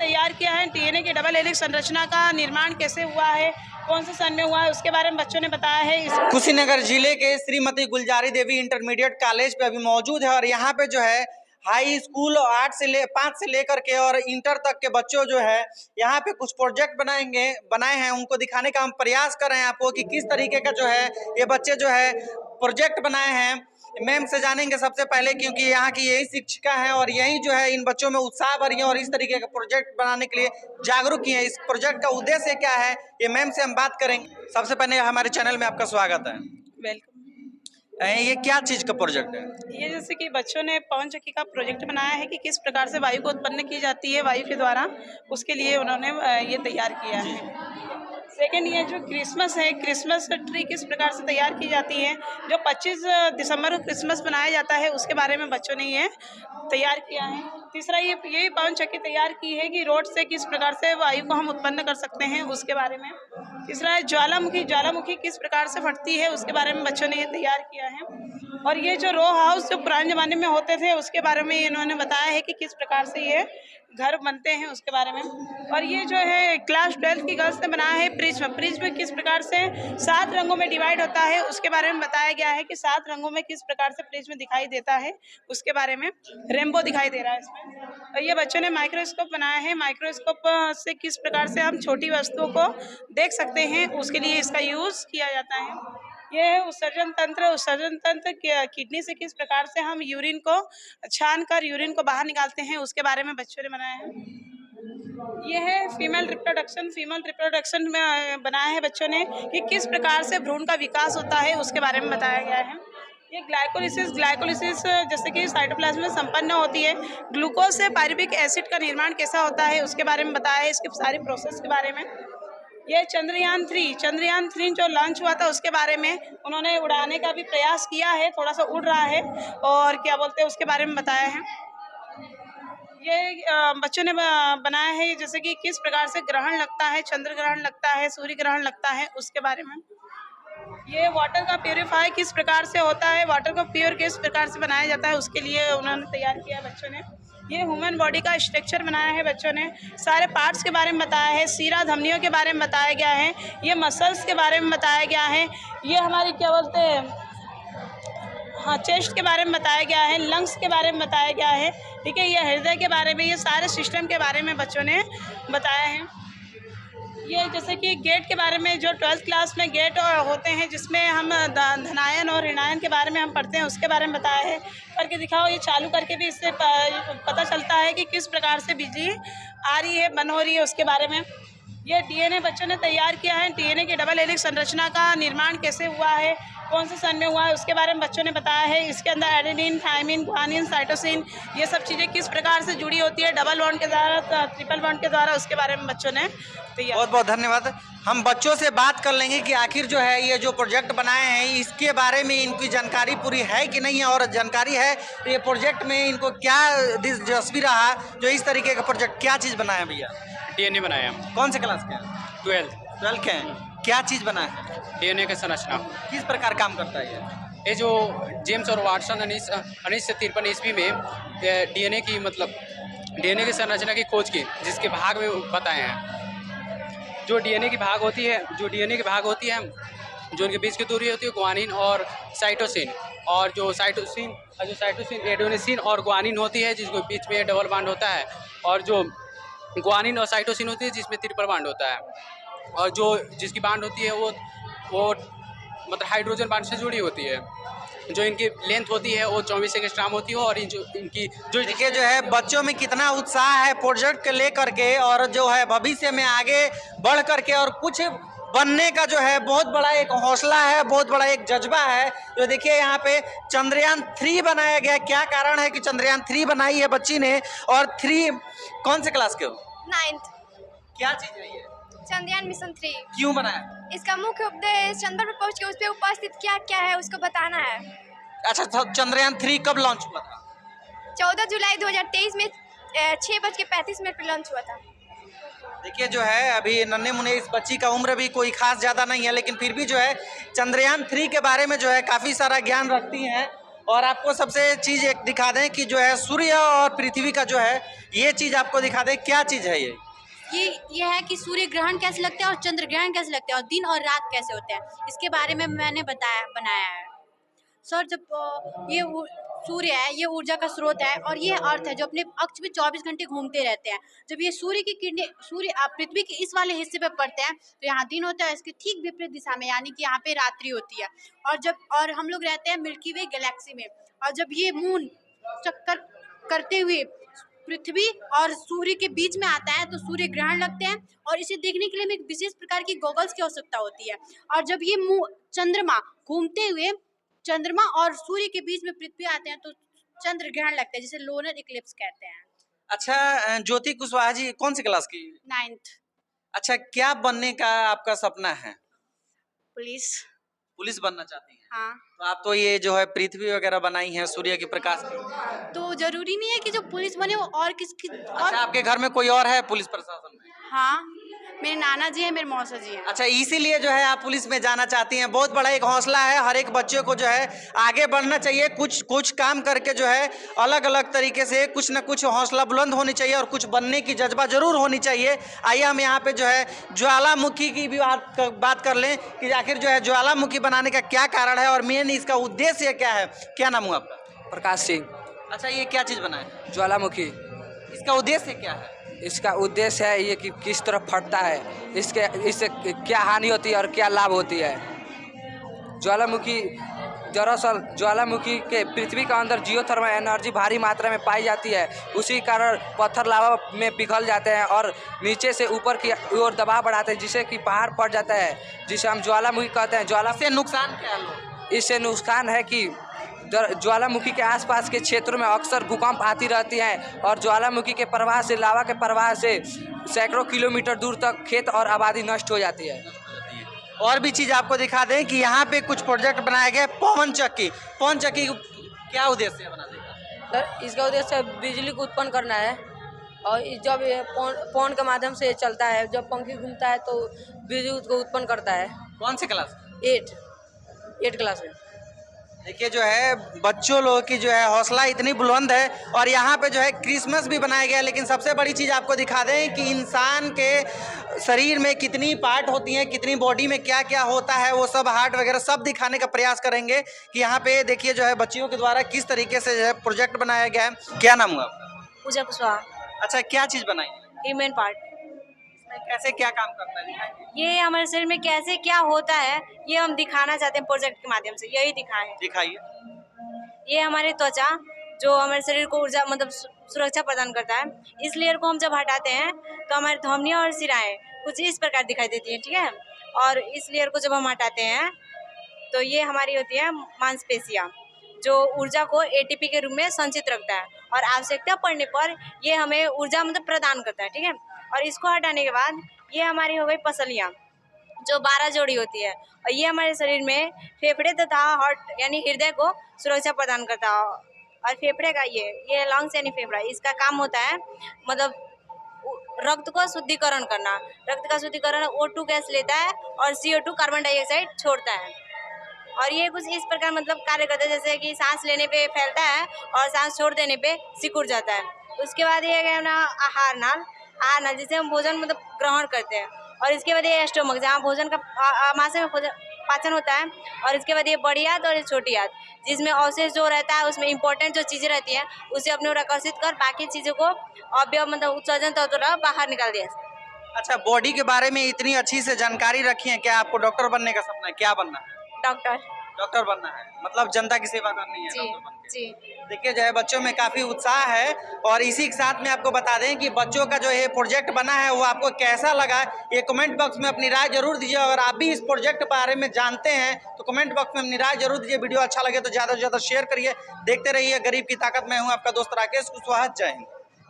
तैयार किया है। डीएनए की डबल हेलिक्स संरचना का निर्माण कैसे हुआ है, कौन से सन में हुआ है, उसके बारे में बच्चों ने बताया है। कुशीनगर जिले के श्रीमती गुलजारी देवी इंटरमीडिएट कॉलेज पे अभी मौजूद है और यहाँ पे जो है हाई स्कूल 5 से लेकर के और इंटर तक के बच्चों जो है यहाँ पे कुछ प्रोजेक्ट बनाए हैं, उनको दिखाने का हम प्रयास कर रहे हैं आपको कि किस तरीके का जो है ये बच्चे जो है प्रोजेक्ट बनाए हैं। मैम से जानेंगे सबसे पहले, क्योंकि यहाँ की यही शिक्षिका हैं और यही जो है इन बच्चों में उत्साह भरी है और इस तरीके का प्रोजेक्ट बनाने के लिए जागरूक किए हैं। इस प्रोजेक्ट का उद्देश्य क्या है ये मैम से हम बात करेंगे। सबसे पहले हमारे चैनल में आपका स्वागत है। वेलकम। ये क्या चीज का प्रोजेक्ट है? ये जैसे कि बच्चों ने पवन चक्की का प्रोजेक्ट बनाया है कि किस प्रकार से वायु को उत्पन्न की जाती है वायु के द्वारा, उसके लिए उन्होंने ये तैयार किया है। सेकेंड, ये जो क्रिसमस है, क्रिसमस ट्री किस प्रकार से तैयार की जाती है, जो 25 दिसंबर को क्रिसमस मनाया जाता है, उसके बारे में बच्चों ने ये तैयार किया है। तीसरा, ये पवन चक्की तैयार की है कि रोड से किस प्रकार से वायु को हम उत्पन्न कर सकते हैं, उसके बारे में। तीसरा है ज्वालामुखी किस प्रकार से फटती है, उसके बारे में बच्चों ने ये तैयार किया है। और ये जो रो हाउस जो पुराने ज़माने में होते थे, उसके बारे में इन्होंने बताया है कि किस प्रकार से ये घर बनते हैं, उसके बारे में। और ये जो है क्लास 12 की गर्ल्स ने बनाया है प्रिज्म किस प्रकार से 7 रंगों में डिवाइड होता है, उसके बारे में बताया गया है कि 7 रंगों में किस प्रकार से प्रिज्म दिखाई देता है, उसके बारे में। रेनबो दिखाई दे रहा है इसमें। और ये बच्चों ने माइक्रोस्कोप बनाया है, माइक्रोस्कोप से किस प्रकार से हम छोटी वस्तुओं को देख सकते हैं, उसके लिए इसका यूज़ किया जाता है। ये है उत्सर्जन तंत्र किडनी से किस प्रकार से हम यूरिन को छान कर यूरिन को बाहर निकालते हैं, उसके बारे में बच्चों ने बनाया है। ये है फीमेल रिप्रोडक्शन में बनाया है बच्चों ने कि किस प्रकार से भ्रूण का विकास होता है, उसके बारे में बताया गया है। ये ग्लाइकोलिसिस जैसे कि साइटोप्लाज्म में संपन्न होती है। ग्लूकोज से पायरुविक एसिड का निर्माण कैसा होता है, उसके बारे में बताया है, इसकी सारी प्रोसेस के बारे में। ये चंद्रयान 3 जो लॉन्च हुआ था, उसके बारे में उन्होंने उड़ाने का भी प्रयास किया है, थोड़ा सा उड़ रहा है और क्या बोलते हैं उसके बारे में बताया है। ये बच्चों ने बनाया है जैसे कि किस प्रकार से ग्रहण लगता है, चंद्र ग्रहण लगता है, सूर्य ग्रहण लगता है, उसके बारे में। ये वाटर का प्योरीफाई किस प्रकार से होता है, वाटर को प्योर किस प्रकार से बनाया जाता है, उसके लिए उन्होंने तैयार किया है बच्चों ने। ये ह्यूमन बॉडी का स्ट्रक्चर बनाया है बच्चों ने, सारे पार्ट्स के बारे में बताया है, सीरा धमनियों के बारे में बताया गया है, ये मसल्स के बारे में बताया गया है, ये हमारी क्या बोलते हैं चेस्ट के बारे में बताया गया है, लंग्स के बारे में बताया गया है, ठीक है, ये हृदय के बारे में, ये सारे सिस्टम के बारे में बच्चों ने बताया है। ये जैसे कि गेट के बारे में, जो 12th क्लास में गेट होते हैं जिसमें हम धनायन और ऋणायन के बारे में हम पढ़ते हैं, उसके बारे में बताया है। करके दिखाओ, ये चालू करके भी इससे पता चलता है कि किस प्रकार से बिजली आ रही है, बंद हो रही है, उसके बारे में। ये डीएनए बच्चों ने तैयार किया है। डीएनए की डबल हेलिक्स संरचना का निर्माण कैसे हुआ है, कौन से सन में हुआ है, उसके बारे में बच्चों ने बताया है। इसके अंदर एडेनिन, थायमिन, ग्वानिन, साइटोसिन, ये सब चीज़ें किस प्रकार से जुड़ी होती है डबल बॉन्ड के द्वारा, ट्रिपल बॉन्ड के द्वारा, उसके बारे में बच्चों ने तैयार। बहुत बहुत धन्यवाद। हम बच्चों से बात कर लेंगे कि आखिर जो है ये जो प्रोजेक्ट बनाए हैं इसके बारे में इनकी जानकारी पूरी है कि नहीं है, और जानकारी है तो ये प्रोजेक्ट में इनको क्या दिलचस्पी रहा जो इस तरीके का प्रोजेक्ट, क्या चीज़ बनाया भैया? डीएनए बनाया। कौन से क्लास के? 12 के हैं। क्या चीज़ बना है? डीएनए की संरचना। किस प्रकार काम करता है ये जो जेम्स और वाटसन 1953 ईस्वी में डीएनए की डीएनए की संरचना की खोज की, जिसके भाग में बताए हैं। जो डीएनए की भाग होती है जो उनके बीच की दूरी होती है ग्वानिन और साइटोसिन, और जो साइटोसिन एडेनोसिन और ग्वानिन होती है जिसके बीच में डबल बॉन्ड होता है, और जो ग्वानिन और साइटोसिन होती है जिसमें ट्रिपल बॉन्ड होता है, और जो जिसकी बांड होती है वो हाइड्रोजन बांड से जुड़ी होती है। जो इनकी लेंथ होती है वो 24 एंगस्ट्रॉम होती है, और इनकी देखिए जो है बच्चों में कितना उत्साह है प्रोजेक्ट को लेकर के, और जो है भविष्य में आगे बढ़ करके और कुछ बनने का जो है बहुत बड़ा एक हौसला है, बहुत बड़ा एक जज्बा है। जो देखिए यहाँ पे चंद्रयान 3 बनाया गया। क्या कारण है कि चंद्रयान 3 बनाई है बच्ची ने? और 3 कौन से क्लास के हो? 9th। क्या चीज है ये? चंद्रयान मिशन 3 क्यों बनाया? इसका मुख्य उद्देश्य चंद्र पर पहुंच के उस पर उपस्थित क्या क्या है उसको बताना है। अच्छा, तो चंद्रयान 3 कब लॉन्च हुआ था? 14 जुलाई 2023 में 6:35 पर लॉन्च हुआ था। देखिए जो है अभी नन्हे मुन्ने इस बच्ची का उम्र भी कोई खास ज़्यादा नहीं है, लेकिन फिर भी जो है चंद्रयान 3 के बारे में जो है काफ़ी सारा ज्ञान रखती हैं। और आपको सबसे चीज एक दिखा दें कि जो है सूर्य और पृथ्वी का जो है ये चीज आपको दिखा दें, क्या चीज है ये है कि सूर्य ग्रहण कैसे लगते हैं और चंद्र ग्रहण कैसे लगते हैं और दिन और रात कैसे होते हैं, इसके बारे में मैंने बनाया है सर। जब ये सूर्य है, ये ऊर्जा का स्रोत है और ये अर्थ है जो अपने अक्ष में 24 घंटे घूमते रहते हैं। जब ये सूर्य की किरणें पृथ्वी के इस वाले हिस्से पे पड़ते हैं तो यहाँ दिन होता है, इसके ठीक विपरीत दिशा में, यानी कि यहाँ पे रात्रि होती है। और हम लोग रहते हैं मिल्की वे गैलेक्सी में, और जब ये मून चक्कर करते हुए पृथ्वी और सूर्य के बीच में आता है तो सूर्य ग्रहण लगते हैं, और इसे देखने के लिए हमें एक विशेष प्रकार की गॉगल्स की आवश्यकता होती है। और जब ये चंद्रमा घूमते हुए चंद्रमा और सूर्य के बीच में पृथ्वी आते हैं तो चंद्र ग्रहण लगता है, जिसे लोनर इक्लिप्स कहते हैं। अच्छा, ज्योति कुशवाहा जी कौन सी क्लास की? 9th। अच्छा, क्या बनने का आपका सपना है? पुलिस बनना चाहती हैं? हाँ। तो आप तो ये जो है पृथ्वी वगैरह बनाई है सूर्य के प्रकाश की, तो जरूरी नहीं है कि जो पुलिस बने वो और किसकी अच्छा, आपके घर में कोई और है पुलिस प्रशासन में? हाँ, मेरे नाना जी है, मेरे मौसा जी हैं। अच्छा, इसीलिए जो है आप पुलिस में जाना चाहती हैं। बहुत बड़ा एक हौसला है, हर एक बच्चे को जो है आगे बढ़ना चाहिए, कुछ काम करके जो है अलग अलग तरीके से कुछ ना कुछ हौसला बुलंद होनी चाहिए और कुछ बनने की जज्बा जरूर होनी चाहिए। आइए हम यहाँ पे जो है ज्वालामुखी की भी बात कर लें कि आखिर जो है ज्वालामुखी बनाने का क्या कारण है और मेन इसका उद्देश्य क्या है। क्या नाम हुआ आपका? प्रकाश सिंह। अच्छा, ये क्या चीज़ बना है? ज्वालामुखी। इसका उद्देश्य क्या है? इसका उद्देश्य है ये कि किस तरह फटता है, इससे क्या हानि होती है और क्या लाभ होती है। ज्वालामुखी दरअसल ज्वालामुखी के पृथ्वी का अंदर जियोथर्मल एनर्जी भारी मात्रा में पाई जाती है, उसी कारण पत्थर लावा में पिघल जाते हैं और नीचे से ऊपर की ओर दबाव बढ़ाते हैं, जिससे कि पहाड़ फट जाता है, जिसे हम ज्वालामुखी कहते हैं। इससे नुकसान क्या है? इससे नुकसान है कि ज्वालामुखी के आसपास के क्षेत्रों में अक्सर भूकंप आती रहती हैं और ज्वालामुखी के प्रवाह से, लावा के प्रवाह से सैकड़ों किलोमीटर दूर तक खेत और आबादी नष्ट हो जाती है। और भी चीज़ आपको दिखा दें कि यहाँ पे कुछ प्रोजेक्ट बनाया गया है। पवन चक्की क्या उद्देश्य है बनाने का? सर, इसका उद्देश्य बिजली को उत्पन्न करना है, और जब ये पवन के माध्यम से चलता है, जब पंखी घूमता है तो बिजली को उत्पन्न करता है। कौन सी क्लास? 8 क्लास में। देखिए जो है बच्चों लोगों की जो है हौसला इतनी बुलंद है। और यहाँ पे जो है क्रिसमस भी बनाया गया है, लेकिन सबसे बड़ी चीज़ आपको दिखा दें कि इंसान के शरीर में कितनी पार्ट होती हैं, कितनी बॉडी में क्या क्या होता है, वो सब हार्ट वगैरह सब दिखाने का प्रयास करेंगे कि यहाँ पे देखिए जो है बच्चियों के द्वारा किस तरीके से जो है प्रोजेक्ट बनाया गया है। क्या नाम हुआ आपका? पूजा कुशवाहा। अच्छा, क्या चीज़ बनाई? Human part. कैसे क्या काम करता है दिखाइए। ये हमारे शरीर में कैसे क्या होता है ये हम दिखाना चाहते हैं प्रोजेक्ट के माध्यम से, यही दिखाइए। ये हमारी त्वचा जो हमारे शरीर को ऊर्जा मतलब सुरक्षा प्रदान करता है, इस लेयर को हम जब हटाते हैं तो हमारी धमनियाँ और सिराएं कुछ इस प्रकार दिखाई देती हैं, ठीक है। और इस लेयर को जब हम हटाते हैं तो ये हमारी होती है मांसपेशियाँ, जो ऊर्जा को एटीपी के रूप में संचित रखता है और आवश्यकता पड़ने पर ये हमें ऊर्जा मतलब प्रदान करता है, ठीक है। और इसको हटाने के बाद ये हमारी हो गई पसलियाँ, जो 12 जोड़ी होती है, और ये हमारे शरीर में फेफड़े तथा हार्ट यानी हृदय को सुरक्षा प्रदान करता है। और फेफड़े का ये लंग्स यानी फेफड़ा, इसका काम होता है मतलब रक्त को शुद्धिकरण करना। रक्त का शुद्धिकरण O2 गैस लेता है और CO2 कार्बन डाइऑक्साइड छोड़ता है। और ये कुछ इस प्रकार मतलब कार्य करता है, जैसे कि सांस लेने पे फैलता है और सांस छोड़ देने पे सिकुड़ जाता है। उसके बाद ये है ना आहार नाल, जिसे हम भोजन मतलब ग्रहण करते हैं। और इसके बाद ये स्टोमक, जहाँ भोजन का आमाशय में पाचन होता है। और इसके बाद ये बड़ी आंत और ये छोटी आंत, जिसमें अवशेष जो रहता है उसमें इंपॉर्टेंट जो चीज़ें रहती हैं उसे अपने ओर आकर्षित कर बाकी चीज़ों को अवयव मतलब उत्सर्जन तंत्र बाहर निकाल दिया। अच्छा, बॉडी के बारे में इतनी अच्छी से जानकारी रखी है। क्या आपको डॉक्टर बनने का सपना है? क्या बनना है? डॉक्टर बनना है, मतलब जनता की सेवा करनी है। जी। देखिए जो है बच्चों में काफ़ी उत्साह है। और इसी के साथ में आपको बता दें कि बच्चों का जो ये प्रोजेक्ट बना है वो आपको कैसा लगा, ये कमेंट बॉक्स में अपनी राय जरूर दीजिए। अगर आप भी इस प्रोजेक्ट के बारे में जानते हैं तो कमेंट बॉक्स में अपनी राय जरूर दीजिए। वीडियो अच्छा लगे तो ज़्यादा से ज़्यादा शेयर करिए। देखते रहिए गरीब की ताकत। मैं हूँ आपका दोस्त राकेश कुशवाहा। जय हिंद।